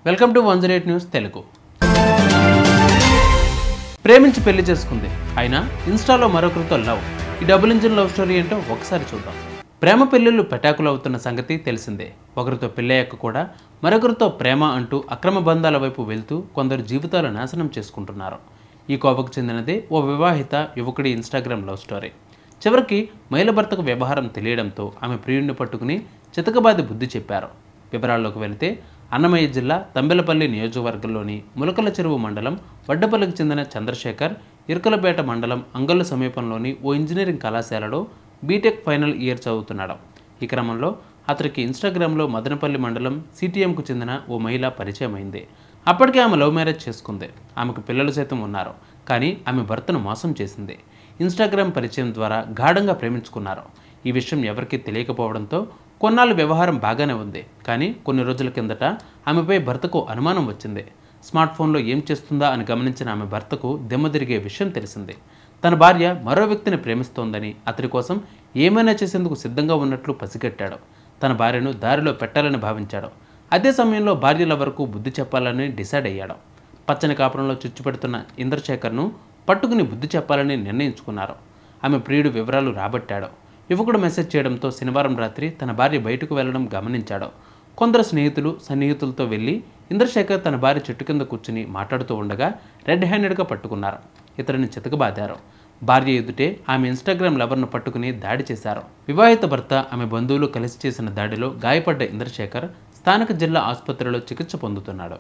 Welcome to 108 news Telugu. ప్రేమించి పెళ్లి చేసుకుంది, అయినా ఇన్స్టాలో మరొకరితో లవ్. ఈ డబుల్ ఇంజిన్ లవ్ స్టోరీ ఏంటో ఒకసారి చూద్దాం. ప్రేమ పెళ్లిళ్ళు పెటాకులు అవుతున్న సంగతి తెలిసిందే. ఒకరితో పెళ్ళయ్యాక కూడా మరొకరితో ప్రేమ అంటూ అక్రమ బంధాల వైపు వెళ్తూ కొందరు జీవితాలు నాశనం చేసుకుంటున్నారు. ఈ కోవకు చెందినదే ఓ వివాహిత యువకుడి ఇన్స్టాగ్రామ్ లవ్ స్టోరీ. చివరికి మహిళ భర్తకు వ్యవహారం తెలియడంతో ఆమె ప్రియుడిని పట్టుకుని చితకబాది బుద్ధి చెప్పారు. వివరాల్లోకి వెళితే అన్నమయ్య జిల్లా తంబెలపల్లి నియోజకవర్గంలోని ములకల చెరువు మండలం వడ్డపల్లికి చెందిన చంద్రశేఖర్ ఇరుకలపేట మండలం అంగళ్ళు సమీపంలోని ఓ ఇంజనీరింగ్ కళాశాలలో బీటెక్ ఫైనల్ ఇయర్ చదువుతున్నాడు. ఈ క్రమంలో అతనికి ఇన్స్టాగ్రామ్లో మదనపల్లి మండలం సిటిఎంకు చెందిన ఓ మహిళ పరిచయం అయింది. అప్పటికే ఆమె లవ్ మ్యారేజ్ చేసుకుంది. ఆమెకు పిల్లలు సైతం ఉన్నారు. కానీ ఆమె భర్తను మోసం చేసింది. ఇన్స్టాగ్రామ్ పరిచయం ద్వారా గాఢంగా ప్రేమించుకున్నారు. ఈ విషయం ఎవరికీ తెలియకపోవడంతో కొన్నాళ్ళు వ్యవహారం బాగానే ఉంది. కానీ కొన్ని రోజుల కిందట ఆమెపై భర్తకు అనుమానం వచ్చింది. స్మార్ట్ ఫోన్లో ఏం చేస్తుందా అని గమనించిన ఆమె భర్తకు దిమ్మదిరిగే విషయం తెలిసింది. తన భార్య మరో వ్యక్తిని ప్రేమిస్తోందని, అతని కోసం ఏమైనా చేసేందుకు సిద్ధంగా ఉన్నట్లు పసిగట్టాడు. తన భార్యను దారిలో పెట్టాలని భావించాడు. అదే సమయంలో భార్యల వరకు బుద్ధి చెప్పాలని డిసైడ్ అయ్యాడు. పచ్చని కాపురంలో చుచ్చుపెడుతున్న ఇంద్రశేఖర్ను పట్టుకుని బుద్ధి చెప్పాలని నిర్ణయించుకున్నారు. ఆమె ప్రియుడు వివరాలు రాబట్టాడు. యువకుడు మెసేజ్ చేయడంతో శనివారం రాత్రి తన భార్య బయటకు వెళ్లడం గమనించాడు. కొందరు సన్నిహితులతో వెళ్లి ఇంద్రశేఖర్ తన భార్య చెట్టు కింద కూర్చుని మాట్లాడుతూ ఉండగా రెడ్ హ్యాండెడ్గా పట్టుకున్నారు. ఇతరుని చితకబాదారు. భార్య ఎదుటే ఆమె ఇన్స్టాగ్రామ్ లవర్ను పట్టుకుని దాడి చేశారు. వివాహిత భర్త, ఆమె బంధువులు కలిసి చేసిన దాడిలో గాయపడ్డ ఇంద్రశేఖర్ స్థానిక జిల్లా ఆసుపత్రిలో చికిత్స పొందుతున్నాడు.